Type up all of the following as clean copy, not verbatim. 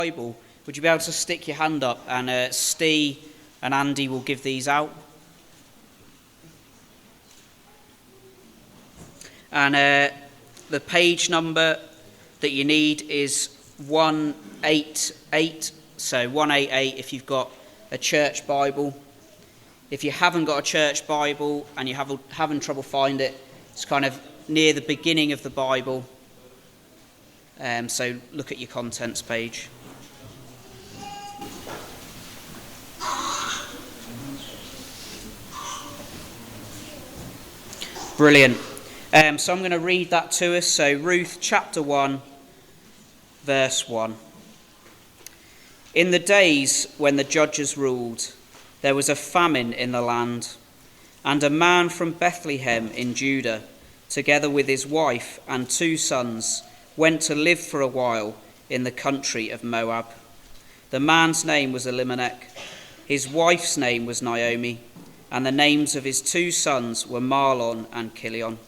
Bible, would you be able to stick your hand up, and Steve and Andy will give these out. And the page number that you need is 188, so 188 if you've got a church Bible. If you haven't got a church Bible and you're having trouble finding it, it's kind of near the beginning of the Bible. So look at your contents page. Brilliant. So I'm going to read that to us. So Ruth chapter 1, verse 1. In the days when the judges ruled, there was a famine in the land, and a man from Bethlehem in Judah, together with his wife and 2 sons, went to live for a while in the country of Moab. The man's name was Elimelech, his wife's name was Naomi, and the names of his 2 sons were Mahlon and Chilion.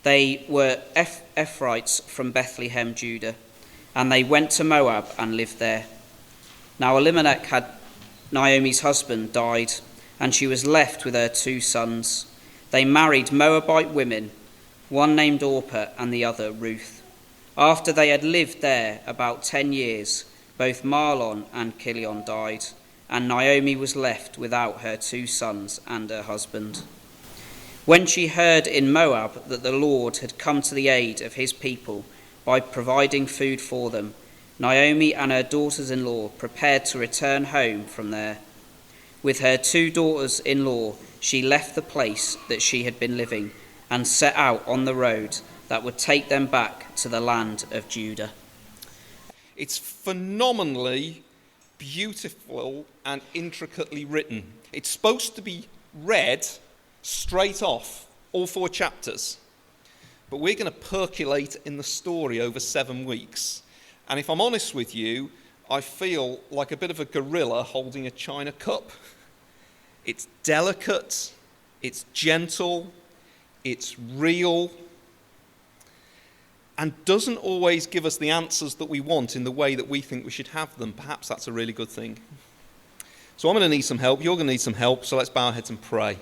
They were Ephrathites from Bethlehem, Judah, and they went to Moab and lived there. Now Elimelech had Naomi's husband died, and she was left with her 2 sons. They married Moabite women, one named Orpah and the other Ruth. After they had lived there about 10 years, both Mahlon and Chilion died, and Naomi was left without her 2 sons and her husband. When she heard in Moab that the Lord had come to the aid of his people by providing food for them, Naomi and her daughters-in-law prepared to return home from there. With her 2 daughters-in-law, she left the place that she had been living and set out on the road that would take them back to the land of Judah. It's phenomenally beautiful and intricately written. It's supposed to be read straight off, all 4 chapters. But we're going to percolate in the story over 7 weeks. And if I'm honest with you, I feel like a bit of a gorilla holding a china cup. It's delicate, it's gentle, it's real, and doesn't always give us the answers that we want in the way that we think we should have them. Perhaps that's a really good thing. So I'm going to need some help, you're going to need some help, so let's bow our heads and pray.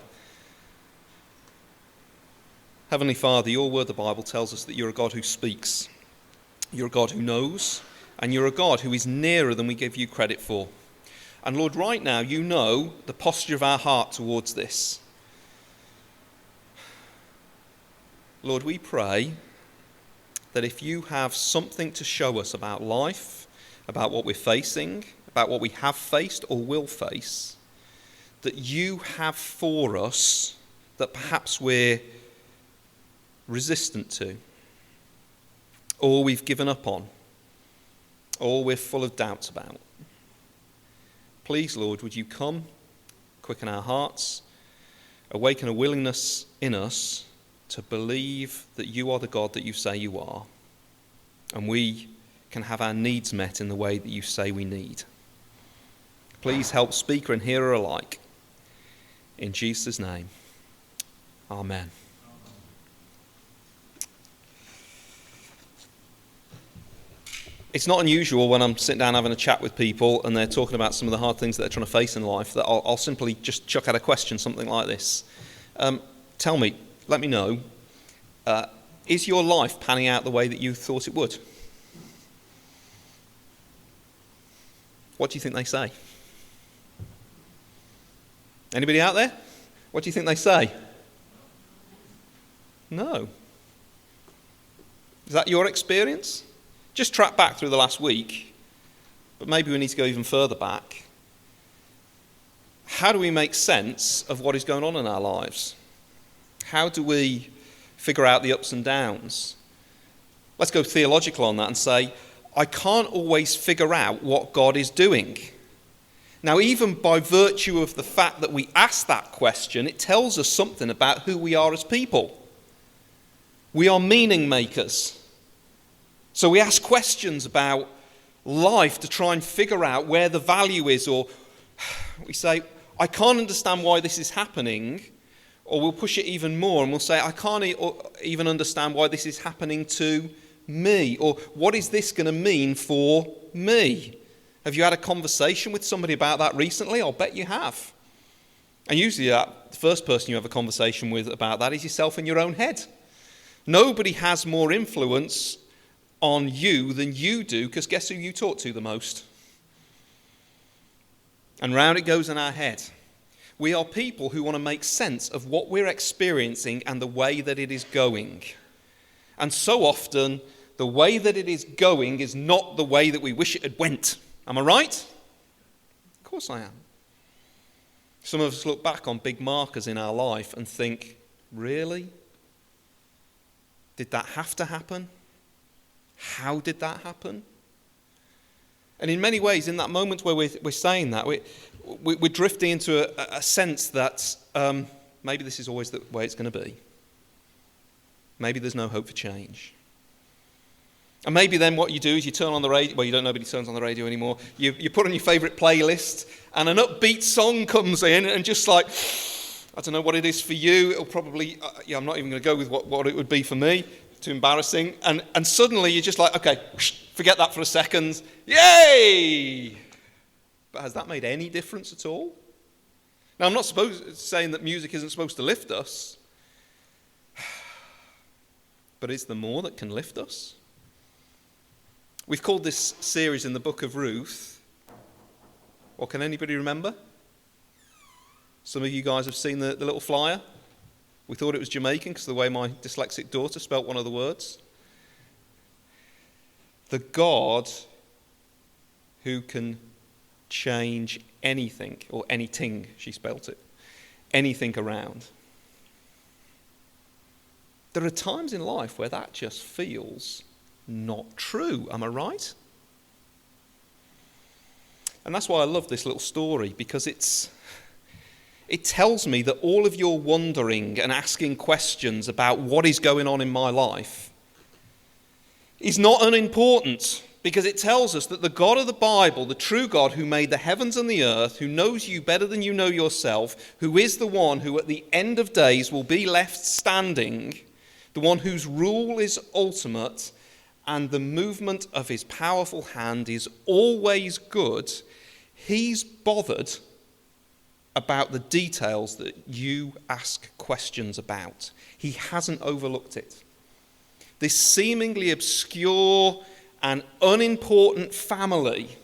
Heavenly Father, your word, the Bible, tells us that you're a God who speaks. You're a God who knows, and you're a God who is nearer than we give you credit for. And Lord, right now, you know the posture of our heart towards this. Lord, we pray that if you have something to show us about life, about what we're facing, about what we have faced or will face, that you have for us that perhaps we're resistant to, or we've given up on, or we're full of doubts about. Please, Lord, would you come, quicken our hearts, awaken a willingness in us to believe that you are the God that you say you are, and we can have our needs met in the way that you say we need. Please help speaker and hearer alike. In Jesus' name, amen. It's not unusual when I'm sitting down having a chat with people and they're talking about some of the hard things that they're trying to face in life that I'll simply just chuck out a question, something like this. Tell me, let me know, is your life panning out the way that you thought it would? What do you think they say? Anybody out there? What do you think they say? No. Is that your experience? Just track back through the last week, but maybe we need to go even further back. How do we make sense of what is going on in our lives? How do we figure out the ups and downs? Let's go theological on that and say, I can't always figure out what God is doing. Now, even by virtue of the fact that we ask that question, it tells us something about who we are as people. We are meaning makers. So we ask questions about life to try and figure out where the value is, or we say, I can't understand why this is happening, or we'll push it even more and we'll say, I can't even understand why this is happening to me? Or what is this going to mean for me? Have you had a conversation with somebody about that recently? I'll bet you have. And usually the first person you have a conversation with about that is yourself in your own head. Nobody has more influence on you than you do, because guess who you talk to the most? And round it goes in our head. We are people who want to make sense of what we're experiencing and the way that it is going. And so often, the way that it is going is not the way that we wish it had went. Am I right? Of course I am. Some of us look back on big markers in our life and think, really? Did that have to happen? How did that happen? And in many ways, in that moment where we're saying that, we're drifting into a sense that maybe this is always the way it's going to be. Maybe there's no hope for change. And maybe then what you do is you turn on the radio. Well, you don't, nobody turns on the radio anymore. You put on your favourite playlist, and an upbeat song comes in, and just like, I don't know what it is for you. It'll probably, I'm not even going to go with what it would be for me. Too embarrassing. And suddenly you're just like, okay, forget that for a second. Yay! But has that made any difference at all? Now, I'm not saying that music isn't supposed to lift us. But is there more that can lift us? We've called this series in the book of Ruth. What can anybody remember? Some of you guys have seen the little flyer. We thought it was Jamaican because of the way my dyslexic daughter spelt one of the words. The God who can change anything, or anything, she spelt it, anything around. There are times in life where that just feels not true, am I right? And that's why I love this little story, because it tells me that all of your wondering and asking questions about what is going on in my life is not unimportant, because it tells us that the God of the Bible, the true God who made the heavens and the earth, who knows you better than you know yourself, who is the one who at the end of days will be left standing, the one whose rule is ultimate, and the movement of his powerful hand is always good, he's bothered about the details that you ask questions about. He hasn't overlooked it. This seemingly obscure and unimportant family,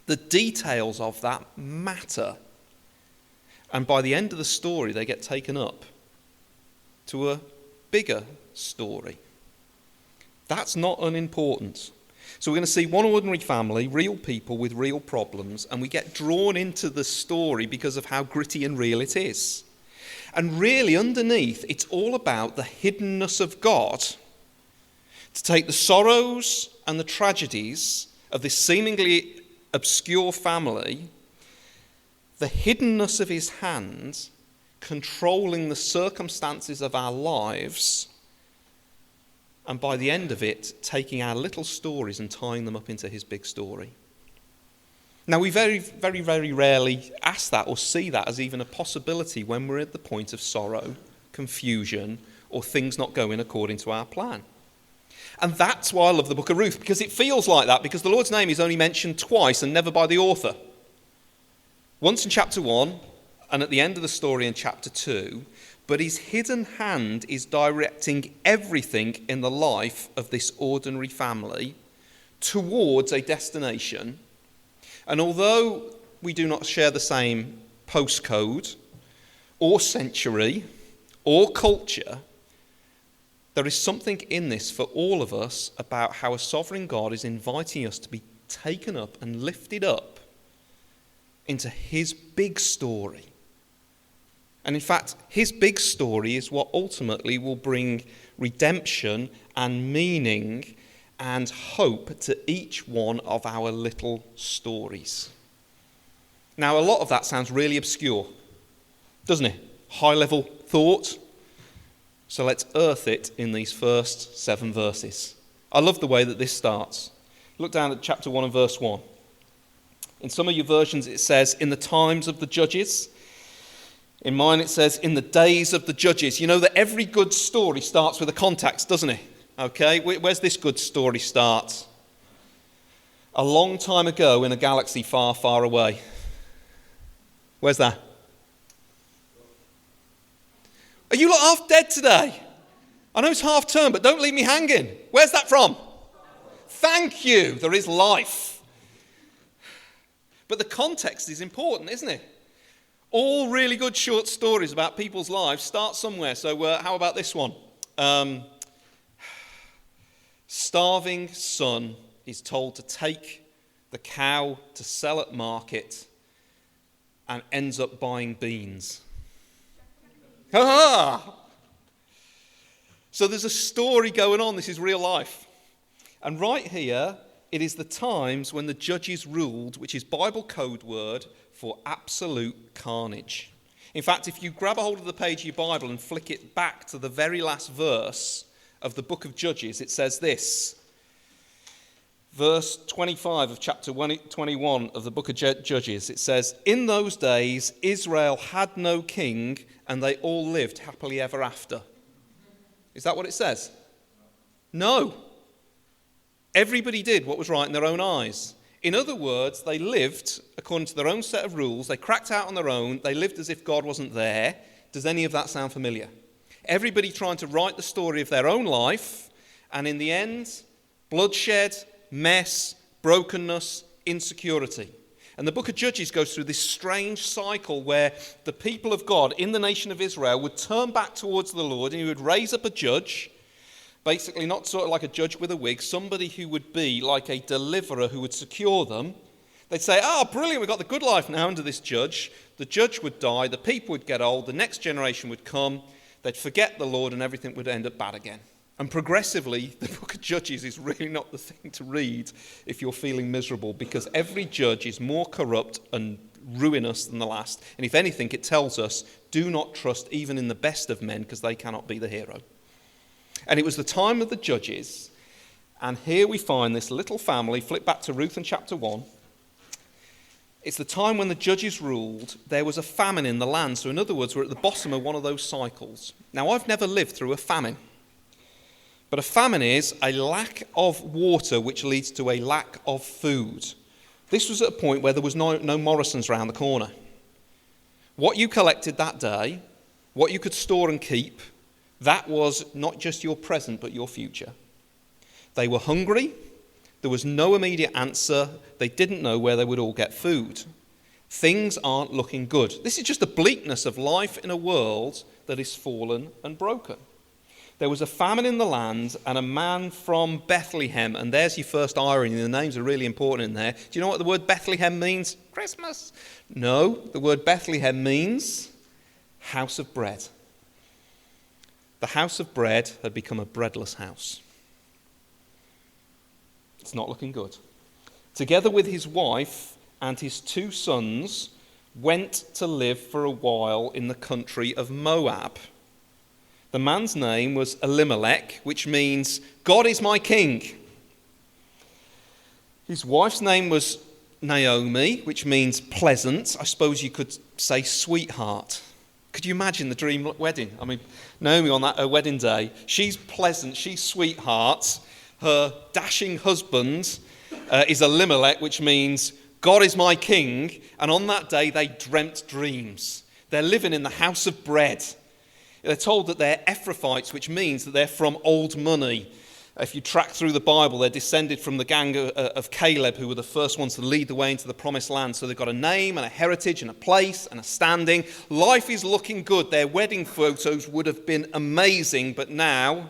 the details of that matter. And by the end of the story, they get taken up to a bigger story. That's not unimportant. So we're going to see one ordinary family, real people with real problems, and we get drawn into the story because of how gritty and real it is. And really, underneath, it's all about the hiddenness of God. To take the sorrows and the tragedies of this seemingly obscure family, the hiddenness of his hand, controlling the circumstances of our lives, and by the end of it, taking our little stories and tying them up into his big story. Now, we very, very, very rarely ask that or see that as even a possibility when we're at the point of sorrow, confusion, or things not going according to our plan. And that's why I love the book of Ruth, because it feels like that, because the Lord's name is only mentioned twice and never by the author. Once in chapter 1, and at the end of the story in chapter 2, but his hidden hand is directing everything in the life of this ordinary family towards a destination. And although we do not share the same postcode or century or culture, there is something in this for all of us about how a sovereign God is inviting us to be taken up and lifted up into his big story. And in fact, his big story is what ultimately will bring redemption and meaning and hope to each one of our little stories. Now, a lot of that sounds really obscure, doesn't it? High-level thought. So let's earth it in these first 7 verses. I love the way that this starts. Look down at chapter 1 and verse 1. In some of your versions it says, in the times of the judges. In mine it says, in the days of the judges. You know that every good story starts with a context, doesn't it? Okay, where's this good story start? A long time ago in a galaxy far, far away. Where's that? Are you lot half dead today? I know it's half term, but don't leave me hanging. Where's that from? Thank you. There is life. But the context is important, isn't it? All really good short stories about people's lives start somewhere. So how about this one? Starving son is told to take the cow to sell at market and ends up buying beans. Ha! So there's a story going on. This is real life. And right here, it is the times when the judges ruled, which is Bible code word for absolute carnage. In fact, if you grab a hold of the page of your Bible and flick it back to the very last verse of the book of Judges, it says this. Verse 25 of chapter 21 of the book of Judges, it says, "In those days Israel had no king, and they all lived happily ever after." Is that what it says? No. Everybody did what was right in their own eyes. In other words, they lived according to their own set of rules. They cracked out on their own. They lived as if God wasn't there. Does any of that sound familiar? Everybody trying to write the story of their own life, and in the end, bloodshed, mess, brokenness, insecurity. And the book of Judges goes through this strange cycle where the people of God in the nation of Israel would turn back towards the Lord, and he would raise up a judge, basically not sort of like a judge with a wig, somebody who would be like a deliverer who would secure them. They'd say, "Oh, brilliant, we've got the good life now under this judge." The judge would die, the people would get old, the next generation would come, they'd forget the Lord, and everything would end up bad again. And progressively, the book of Judges is really not the thing to read if you're feeling miserable, because every judge is more corrupt and ruinous than the last. And if anything, it tells us, do not trust even in the best of men, because they cannot be the hero. And it was the time of the judges, and here we find this little family. Flip back to Ruth in chapter 1. It's the time when the judges ruled. There was a famine in the land. So in other words, we're at the bottom of one of those cycles. Now, I've never lived through a famine. But a famine is a lack of water which leads to a lack of food. This was at a point where there was no Morrison's round the corner. What you collected that day, what you could store and keep, that was not just your present but your future. They were hungry. There was no immediate answer. They didn't know where they would all get food. Things aren't looking good. This is just the bleakness of life in a world that is fallen and broken. There was a famine in the land, and a man from Bethlehem, and there's your first irony, the names are really important in there. Do you know what the word Bethlehem means? Christmas. No, the word Bethlehem means house of bread. The house of bread had become a breadless house. It's not looking good. Together with his wife and his 2 sons, went to live for a while in the country of Moab. The man's name was Elimelech, which means, God is my king. His wife's name was Naomi, which means pleasant. I suppose you could say sweetheart. Could you imagine the dream wedding? I mean, Naomi on her wedding day, she's pleasant, she's sweetheart. Her dashing husband is Elimelech, which means, God is my king. And on that day, they dreamt dreams. They're living in the house of bread. They're told that they're Ephrathites, which means that they're from old money. If you track through the Bible, they're descended from the gang of Caleb, who were the first ones to lead the way into the promised land. So they've got a name and a heritage and a place and a standing. Life is looking good. Their wedding photos would have been amazing, but now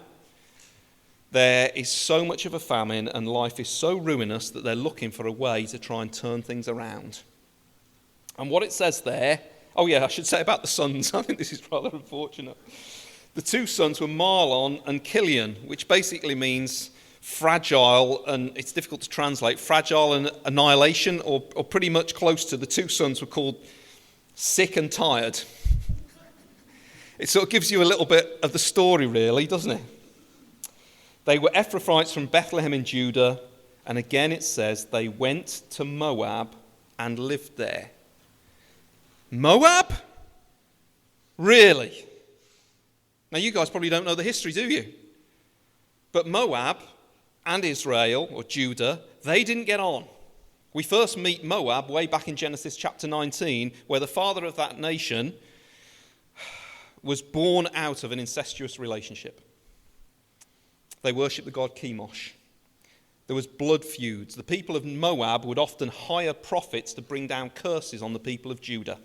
there is so much of a famine and life is so ruinous that they're looking for a way to try and turn things around. And what it says there, oh yeah, I should say about the sons, I think this is rather unfortunate. The 2 sons were Mahlon and Kilian, which basically means fragile, and it's difficult to translate, fragile and annihilation, or pretty much close to. The 2 sons were called sick and tired. It sort of gives you a little bit of the story, really, doesn't it? They were Ephrathites from Bethlehem in Judah, and again it says they went to Moab and lived there. Moab? Really? Now, you guys probably don't know the history, do you? But Moab and Israel, or Judah, they didn't get on. We first meet Moab way back in Genesis chapter 19, where the father of that nation was born out of an incestuous relationship. They worshipped the god Chemosh. There was blood feuds. The people of Moab would often hire prophets to bring down curses on the people of Judah.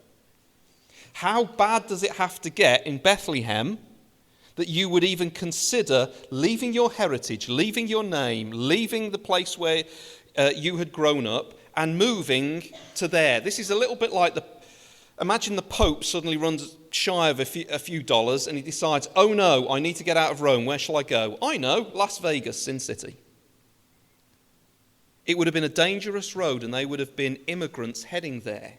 How bad does it have to get in Bethlehem that you would even consider leaving your heritage, leaving your name, leaving the place where you had grown up and moving to there? This is a little bit like imagine the Pope suddenly runs shy of a few dollars and he decides, oh no, I need to get out of Rome. Where shall I go? I know, Las Vegas, Sin City. It would have been a dangerous road and they would have been immigrants heading there.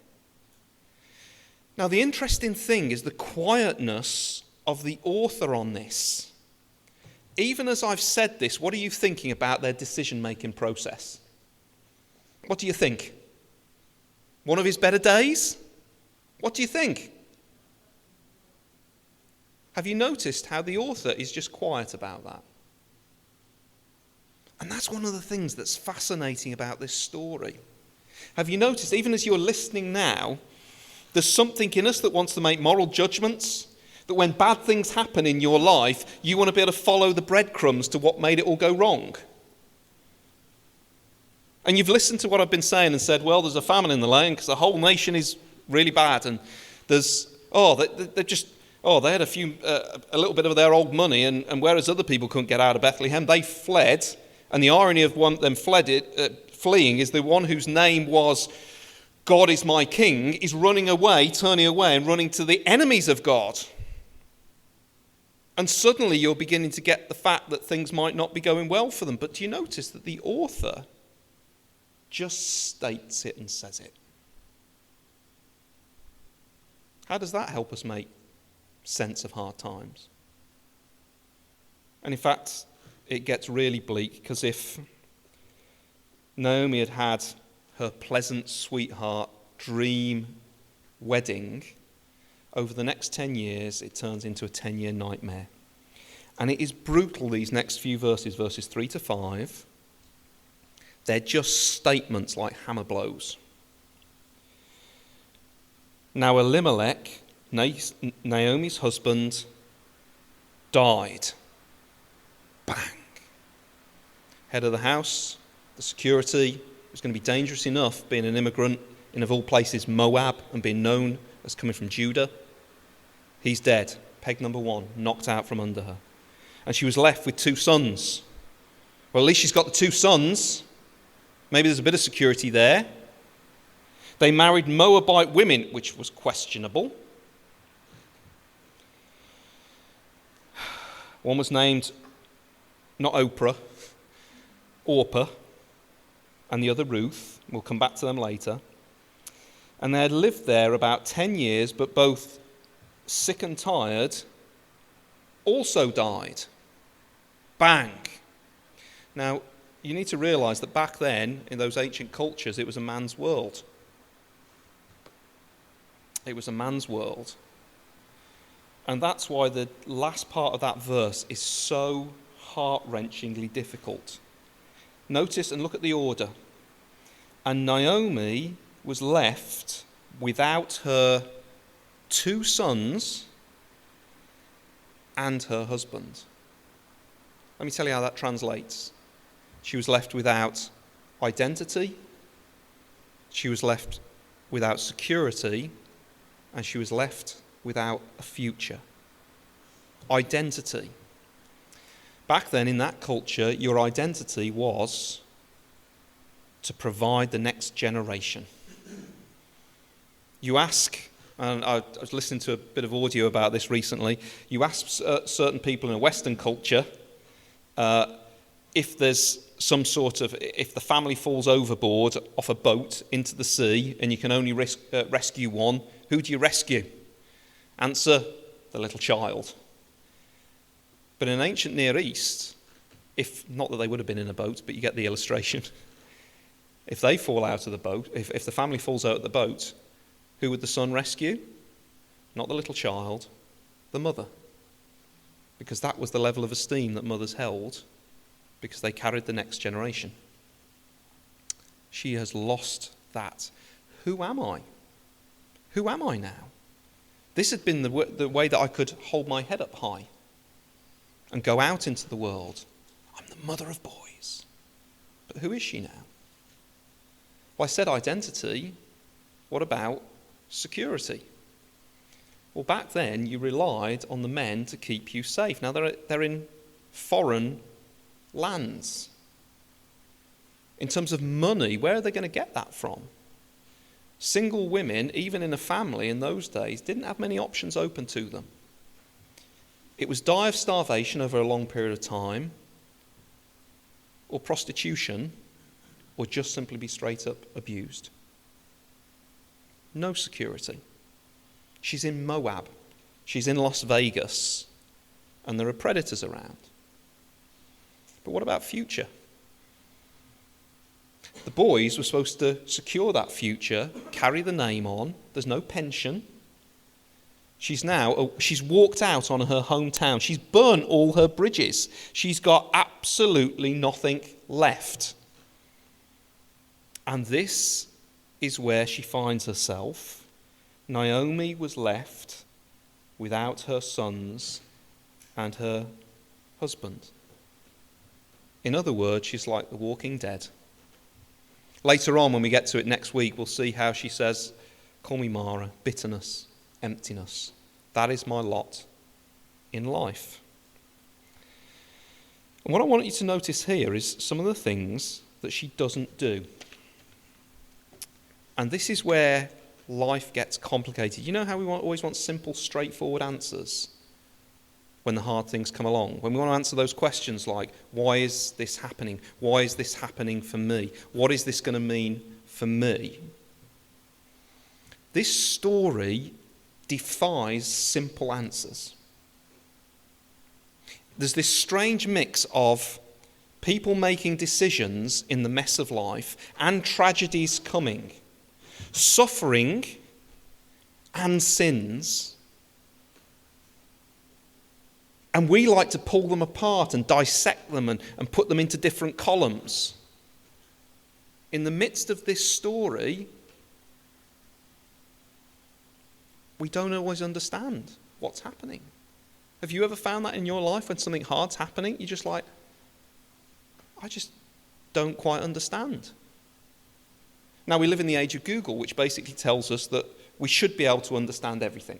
Now, the interesting thing is the quietness of the author on this. Even as I've said this, what are you thinking about their decision-making process? What do you think? One of his better days? What do you think? Have you noticed how the author is just quiet about that? And that's one of the things that's fascinating about this story. Have you noticed, even as you're listening now, there's something in us that wants to make moral judgments, that when bad things happen in your life, you want to be able to follow the breadcrumbs to what made it all go wrong. And you've listened to what I've been saying and said, well, there's a famine in the land because the whole nation is really bad. And there's, they had a little bit of their old money, and whereas other people couldn't get out of Bethlehem, they fled. And the irony of one of them fleeing is the one whose name was God is my king is running away, turning away and running to the enemies of God. And suddenly you're beginning to get the fact that things might not be going well for them. But do you notice that the author just states it and says it? How does that help us make sense of hard times? And in fact, it gets really bleak, because if Naomi had had her pleasant sweetheart dream wedding, over the next 10 years it turns into a 10-year nightmare. And it is brutal, these next few verses 3 to 5. They're just statements like hammer blows. Now Elimelech, Naomi's husband, died. Bang. Head of the house, the security. It was going to be dangerous enough being an immigrant in, of all places, Moab, and being known as coming from Judah. He's dead. Peg number 1, knocked out from under her. And she was left with 2 sons. Well, at least she's got the 2 sons. Maybe there's a bit of security there. They married Moabite women, which was questionable. One was named, not Oprah, Orpah, and the other Ruth. We'll come back to them later. And they had lived there about 10 years, but both sick and tired, also died. Bang. Now, you need to realise that back then, in those ancient cultures, it was a man's world. It was a man's world. And that's why the last part of that verse is so heart-wrenchingly difficult. Notice and look at the order. And Naomi was left without her 2 sons and her husband. Let me tell you how that translates. She was left without identity, she was left without security, and she was left without a future. Identity. Back then, in that culture, your identity was to provide the next generation. You ask, and I was listening to a bit of audio about this recently, you ask certain people in a Western culture if there's some sort of, if the family falls overboard off a boat into the sea and you can only rescue one, who do you rescue? Answer, the little child. But in ancient Near East, if not that they would have been in a boat, but you get the illustration. If they fall out of the boat, if the family falls out of the boat, who would the son rescue? Not the little child, the mother. Because that was the level of esteem that mothers held because they carried the next generation. She has lost that. Who am I? Who am I now? This had been the way that I could hold my head up high and go out into the world. I'm the mother of boys. But who is she now? Well, I said identity. What about security? Well, back then you relied on the men to keep you safe. Now they're in foreign lands. In terms of money, where are they going to get that from? Single women, even in a family in those days, didn't have many options open to them. It was die of starvation over a long period of time, or prostitution, or just simply be straight up abused. No security. She's in Moab. She's in Las Vegas. And there are predators around. But what about future? The boys were supposed to secure that future, carry the name on. There's no pension. She's walked out on her hometown. She's burnt all her bridges. She's got absolutely nothing left. And this is where she finds herself. Naomi was left without her sons and her husband. In other words, she's like the walking dead. Later on, when we get to it next week, we'll see how she says, call me Mara, bitterness, emptiness. That is my lot in life. And what I want you to notice here is some of the things that she doesn't do. And this is where life gets complicated. You know how we always want simple, straightforward answers when the hard things come along? When we want to answer those questions like, why is this happening? Why is this happening for me? What is this going to mean for me? This story defies simple answers. There's this strange mix of people making decisions in the mess of life and tragedies coming, suffering and sins. And we like to pull them apart and dissect them and put them into different columns. In the midst of this story, we don't always understand what's happening. Have you ever found that in your life when something hard's happening? You're just like, I just don't quite understand. Now, we live in the age of Google, which basically tells us that we should be able to understand everything.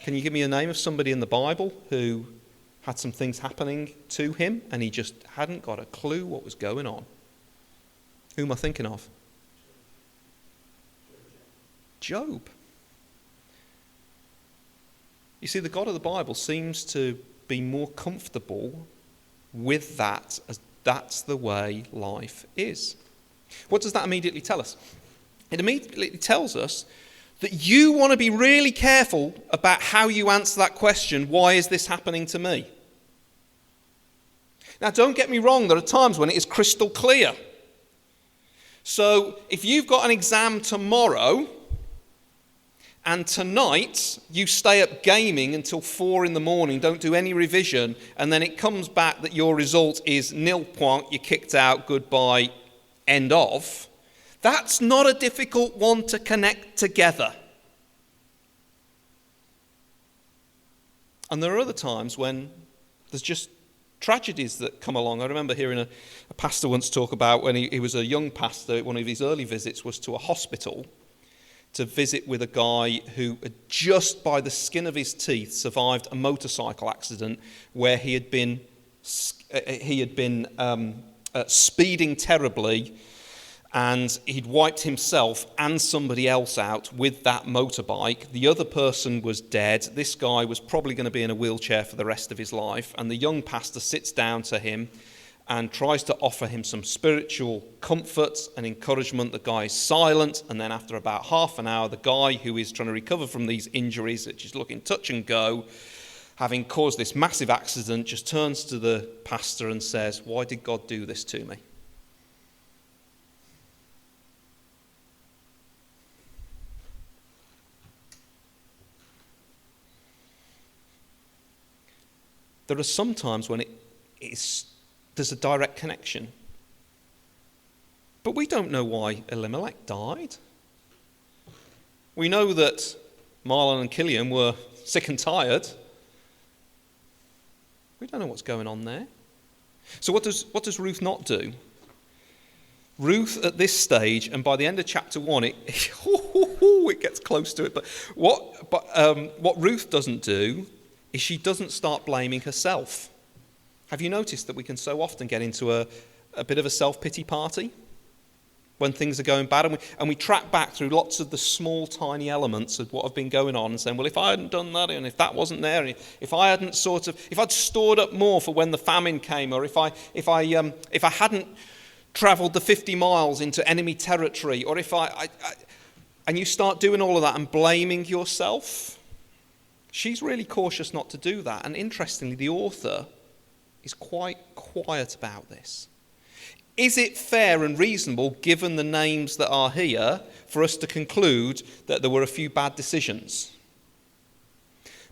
Can you give me a name of somebody in the Bible who had some things happening to him and he just hadn't got a clue what was going on? Who am I thinking of? Job. You see, the God of the Bible seems to be more comfortable with that, as that's the way life is. What does that immediately tell us? It immediately tells us that you want to be really careful about how you answer that question, why is this happening to me? Now, don't get me wrong, there are times when it is crystal clear. So, if you've got an exam tomorrow, and tonight you stay up gaming until 4 a.m, don't do any revision, and then it comes back that your result is nil point, you're kicked out, goodbye, end of. That's not a difficult one to connect together. And there are other times when there's just tragedies that come along. I remember hearing a pastor once talk about when he was a young pastor, one of his early visits was to a hospital to visit with a guy who had just by the skin of his teeth survived a motorcycle accident where he had been speeding terribly, and he'd wiped himself and somebody else out with that motorbike. The other person was dead. This guy was probably going to be in a wheelchair for the rest of his life. And the young pastor sits down to him and tries to offer him some spiritual comfort and encouragement. The guy is silent. And then after about half an hour, the guy who is trying to recover from these injuries, which is looking touch and go, having caused this massive accident, just turns to the pastor and says, "Why did God do this to me?" there are some times when there's a direct connection. But we don't know why Elimelech died. We know that Mahlon and Chilion were sick and tired. We don't know what's going on there. So what does Ruth not do? Ruth at this stage, and by the end of chapter 1, it gets close to it. But what Ruth doesn't do is she doesn't start blaming herself. Have you noticed that we can so often get into a bit of a self-pity party when things are going bad, and we track back through lots of the small, tiny elements of what have been going on and saying, well, if I hadn't done that, and if that wasn't there, and if I'd stored up more for when the famine came, or if I hadn't travelled the 50 miles into enemy territory, or and you start doing all of that and blaming yourself. She's really cautious not to do that, and interestingly, the author is quite quiet about this. Is it fair and reasonable, given the names that are here, for us to conclude that there were a few bad decisions?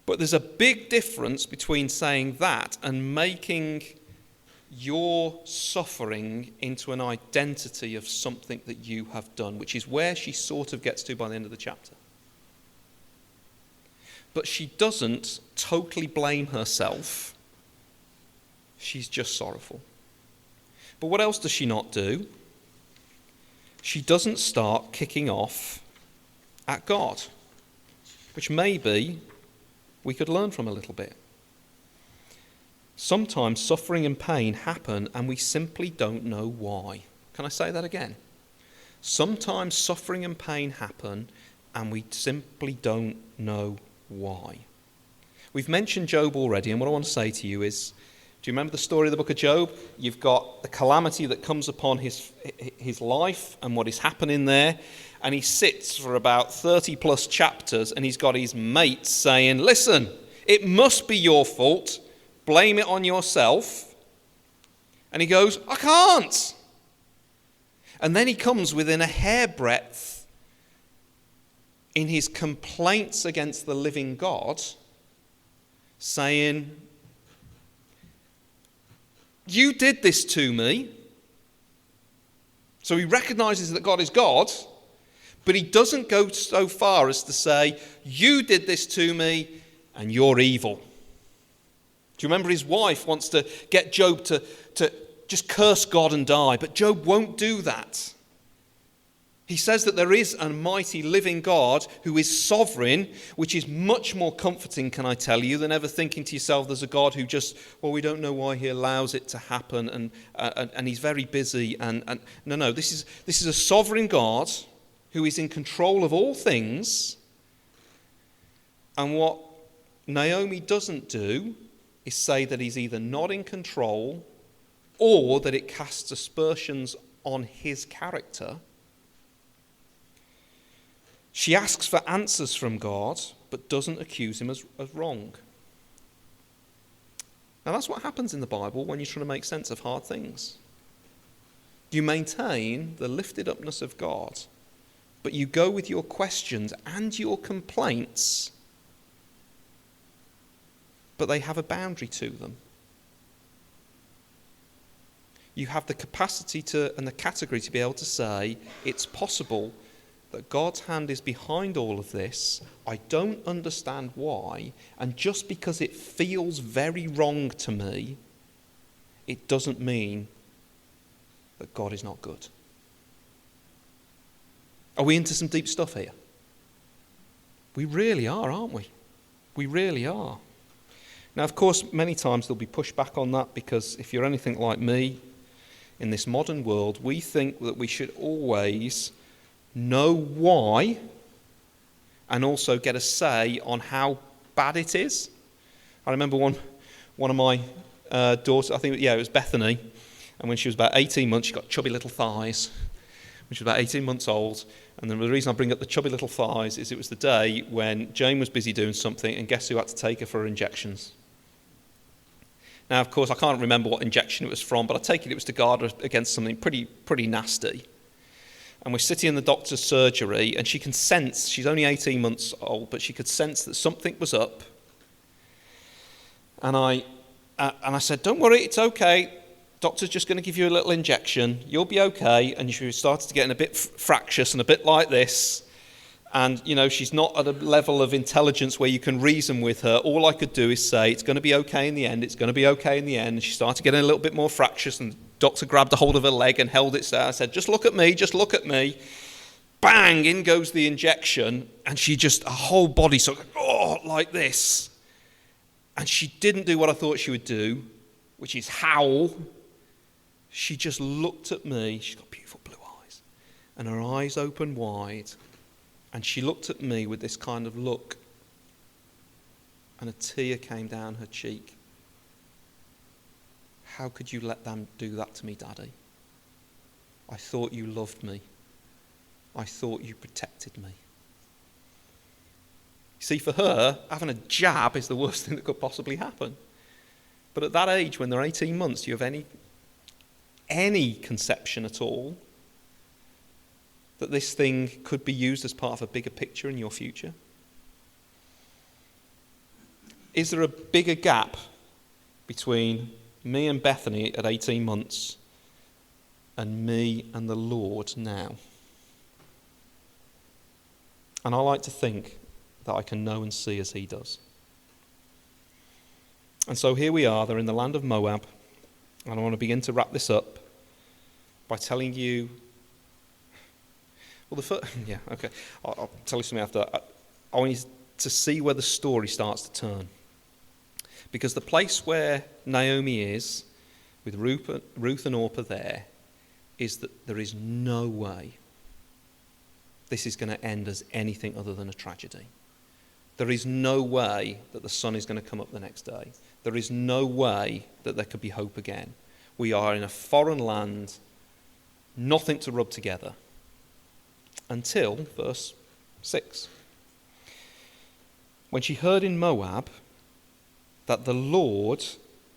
But there's a big difference between saying that and making your suffering into an identity of something that you have done, which is where she sort of gets to by the end of the chapter. But she doesn't totally blame herself. She's just sorrowful. But what else does she not do? She doesn't start kicking off at God, which maybe we could learn from a little bit. Sometimes suffering and pain happen and we simply don't know why. Can I say that again? Sometimes suffering and pain happen and we simply don't know why. We've mentioned Job already, and what I want to say to you is, do you remember the story of the book of Job? You've got the calamity that comes upon his life and what is happening there. And he sits for about 30 plus chapters and he's got his mates saying, listen, it must be your fault. Blame it on yourself. And he goes, I can't. And then he comes within a hairbreadth in his complaints against the living God, saying, you did this to me. So he recognizes that God is God, but he doesn't go so far as to say, you did this to me and you're evil. Do you remember his wife wants to get Job to just curse God and die, but Job won't do that. He says that there is a mighty living God who is sovereign, which is much more comforting, can I tell you, than ever thinking to yourself there's a God who just, well, we don't know why he allows it to happen and he's very busy. No, this is a sovereign God who is in control of all things. And what Naomi doesn't do is say that he's either not in control or that it casts aspersions on his character. She asks for answers from God, but doesn't accuse him as wrong. Now that's what happens in the Bible when you're trying to make sense of hard things. You maintain the lifted upness of God, but you go with your questions and your complaints, but they have a boundary to them. You have the capacity and the category to be able to say, it's possible that God's hand is behind all of this. I don't understand why, and just because it feels very wrong to me, it doesn't mean that God is not good. Are we into some deep stuff here? We really are, aren't we? We really are. Now, of course, many times there'll be pushback on that, because if you're anything like me, in this modern world, we think that we should always know why and also get a say on how bad it is. I remember one of my daughters, I think, it was Bethany, and when she was about 18 months, she got chubby little thighs. When she was about 18 months old, and the reason I bring up the chubby little thighs is it was the day when Jane was busy doing something, and guess who had to take her for her injections? Now, of course, I can't remember what injection it was from, but I take it was to guard her against something pretty nasty. And we're sitting in the doctor's surgery, and she can sense, she's only 18 months old, but she could sense that something was up. And I And I said, don't worry, it's okay. Doctor's just going to give you a little injection. You'll be okay. And she started to get a bit fractious and a bit like this. And, she's not at a level of intelligence where you can reason with her. All I could do is say, it's going to be okay in the end. It's going to be okay in the end. And she started getting a little bit more fractious. And the doctor grabbed a hold of her leg and held it there. I said, just look at me, just look at me. Bang, in goes the injection. And she just, her whole body sort of, like this. And she didn't do what I thought she would do, which is howl. She just looked at me. She's got beautiful blue eyes. And her eyes opened wide. And she looked at me with this kind of look. And a tear came down her cheek. How could you let them do that to me, Daddy? I thought you loved me. I thought you protected me. See, for her, having a jab is the worst thing that could possibly happen. But at that age, when they're 18 months, do you have any conception at all that this thing could be used as part of a bigger picture in your future? Is there a bigger gap between me and Bethany at 18 months and me and the Lord now? And I like to think that I can know and see as he does. And so here we are, they're in the land of Moab, and I want to begin to wrap this up by telling you, I'll tell you something after. I want you to see where the story starts to turn. Because the place where Naomi is, with Ruth and Orpah there, is that there is no way this is going to end as anything other than a tragedy. There is no way that the sun is going to come up the next day. There is no way that there could be hope again. We are in a foreign land, nothing to rub together. Until verse 6. When she heard in Moab that the Lord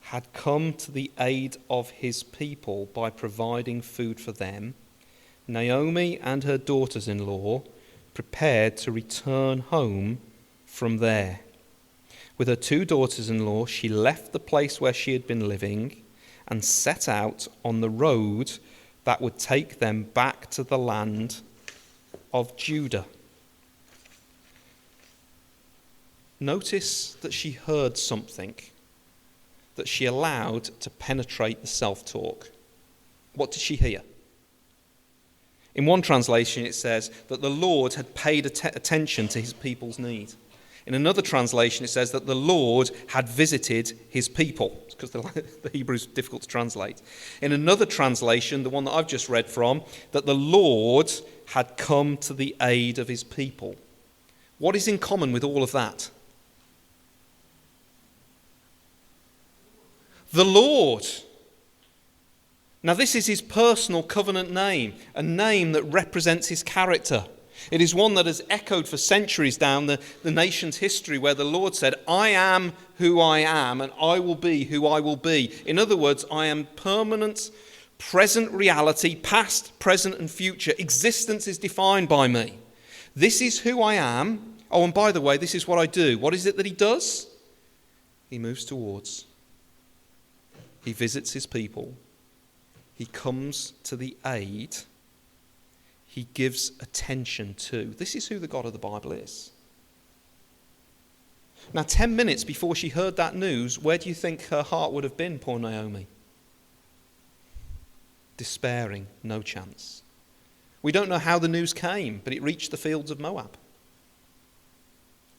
had come to the aid of his people by providing food for them, Naomi and her daughters-in-law prepared to return home from there. With her 2 daughters-in-law, she left the place where she had been living and set out on the road that would take them back to the land of Judah. Notice that she heard something that she allowed to penetrate the self-talk. What did she hear? In one translation it says that the Lord had paid attention to his people's need. In another translation it says that the Lord had visited his people, because the Hebrew is difficult to translate. In another translation, the one that I've just read from, that the Lord had come to the aid of his people. What is in common with all of that? The Lord. Now this is his personal covenant name, a name that represents his character. It is one that has echoed for centuries down the nation's history, where the Lord said, I am who I am, and I will be who I will be. In other words, I am permanent, present reality, past, present, and future. Existence is defined by me. This is who I am. Oh, and by the way, this is what I do. What is it that he does? He moves towards. He visits his people. He comes to the aid. He gives attention to. This is who the God of the Bible is. Now, 10 minutes before she heard that news, where do you think her heart would have been, poor Naomi? Despairing, no chance. We don't know how the news came, but it reached the fields of Moab.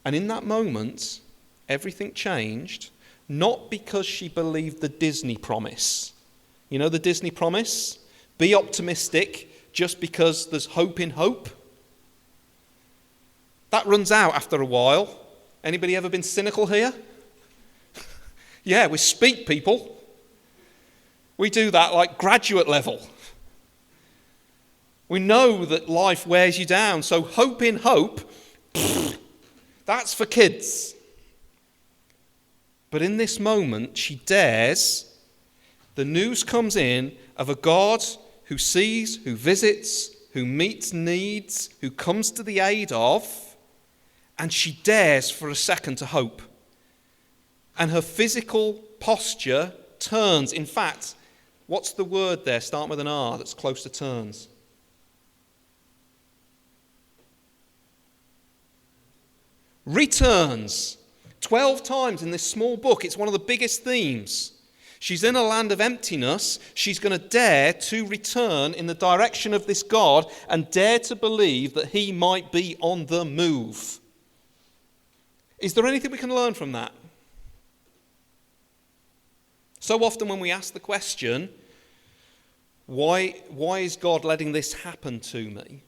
And in that moment, everything changed, not because she believed the Disney promise. You know the Disney promise? Be optimistic just because there's hope in hope. That runs out after a while. Anybody ever been cynical here? Yeah, we speak people. We do that like graduate level. We know that life wears you down, so hope in hope, that's for kids. But in this moment, she dares. The news comes in of a God who sees, who visits, who meets needs, who comes to the aid of, and she dares for a second to hope. and her physical posture turns. In fact, what's the word there? Start with an R that's close to turns. Returns. 12 times in this small book. It's one of the biggest themes. She's in a land of emptiness. She's going to dare to return in the direction of this God and dare to believe that he might be on the move. Is there anything we can learn from that? So often when we ask the question, why is God letting this happen to me?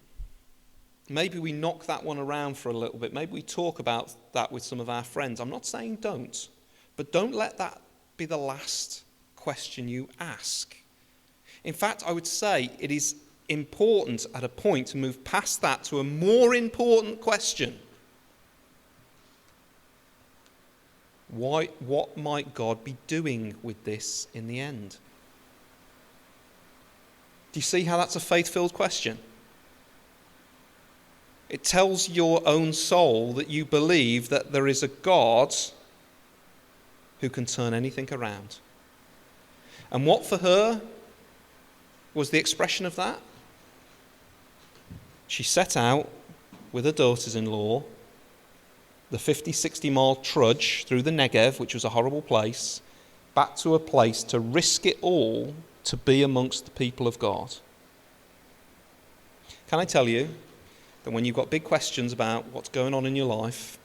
Maybe we knock that one around for a little bit. Maybe we talk about that with some of our friends. I'm not saying don't, but don't let that be the last question you ask. In fact, I would say it is important at a point to move past that to a more important question. What might God be doing with this in the end? Do you see how that's a faith-filled question? It tells your own soul that you believe that there is a God who can turn anything around. And what for her was the expression of that? She set out with her daughters-in-law, the 50, 60-mile trudge through the Negev, which was a horrible place, back to a place to risk it all to be amongst the people of God. Can I tell you that when you've got big questions about what's going on in your life,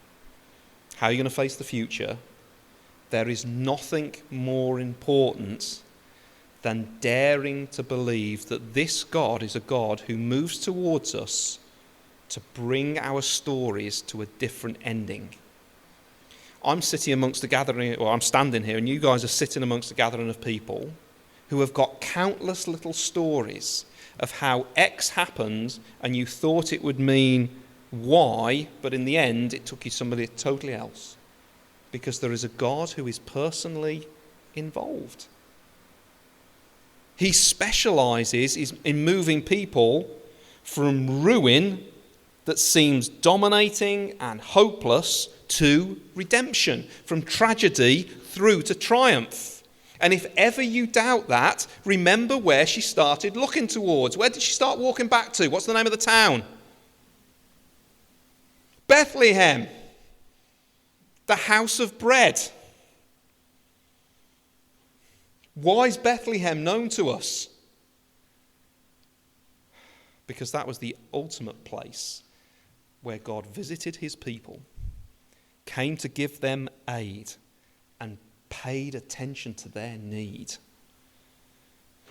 how you're going to face the future, there is nothing more important than daring to believe that this God is a God who moves towards us to bring our stories to a different ending. I'm sitting amongst a gathering, or I'm standing here, and you guys are sitting amongst a gathering of people who have got countless little stories of how X happened and you thought it would mean Y, but in the end it took you somebody totally else. Because there is a God who is personally involved. He specialises in moving people from ruin that seems dominating and hopeless to redemption, from tragedy through to triumph. And if ever you doubt that, remember where she started looking towards. Where did she start walking back to? What's the name of the town? Bethlehem, the house of bread. Why is Bethlehem known to us? Because that was the ultimate place where God visited his people, came to give them aid, and paid attention to their need.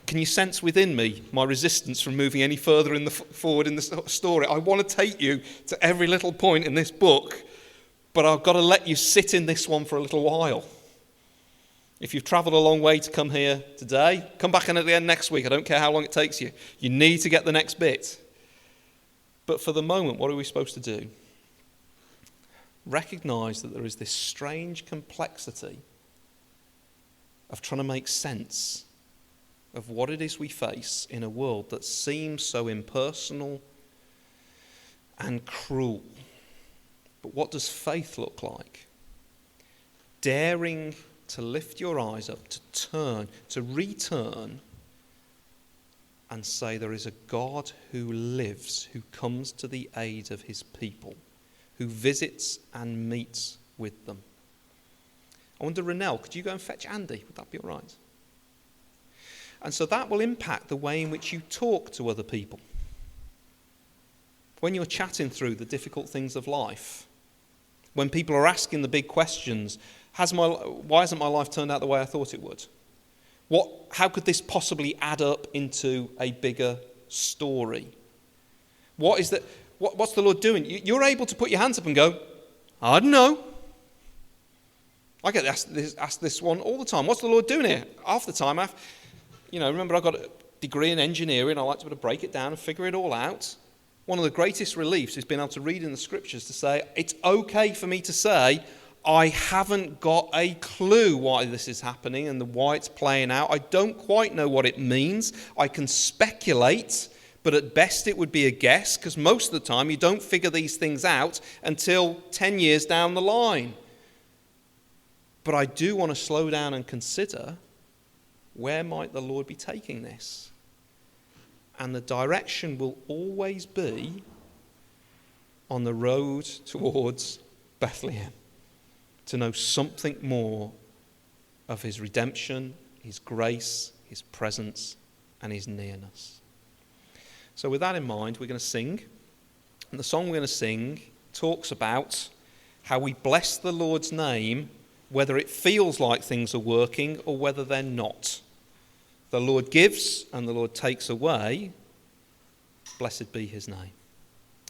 Can you sense within me my resistance from moving any further forward in the story? I want to take you to every little point in this book, but I've got to let you sit in this one for a little while. If you've travelled a long way to come here today, come back in at the end next week. I don't care how long it takes you. You need to get the next bit. But for the moment, what are we supposed to do? Recognise that there is this strange complexity of trying to make sense of what it is we face in a world that seems so impersonal and cruel. But what does faith look like? Daring to lift your eyes up, to turn, to return, and say there is a God who lives, who comes to the aid of his people, who visits and meets with them. I wonder, Renelle, could you go and fetch Andy? Would that be all right? And so that will impact the way in which you talk to other people. When you're chatting through the difficult things of life, when people are asking the big questions, why hasn't my life turned out the way I thought it would? How could this possibly add up into a bigger story? What's the Lord doing? You're able to put your hands up and go, I don't know. I get asked this one all the time. What's the Lord doing here? Half the time, remember I got a degree in engineering. I like to be able to break it down and figure it all out. One of the greatest reliefs is being able to read in the scriptures to say, it's okay for me to say, I haven't got a clue why this is happening and why it's playing out. I don't quite know what it means. I can speculate, but at best it would be a guess, because most of the time you don't figure these things out until 10 years down the line. But I do want to slow down and consider, where might the Lord be taking this? And the direction will always be on the road towards Bethlehem, to know something more of his redemption, his grace, his presence, and his nearness. So with that in mind, we're going to sing. And the song we're going to sing talks about how we bless the Lord's name, whether it feels like things are working or whether they're not. The Lord gives and the Lord takes away. Blessed be his name.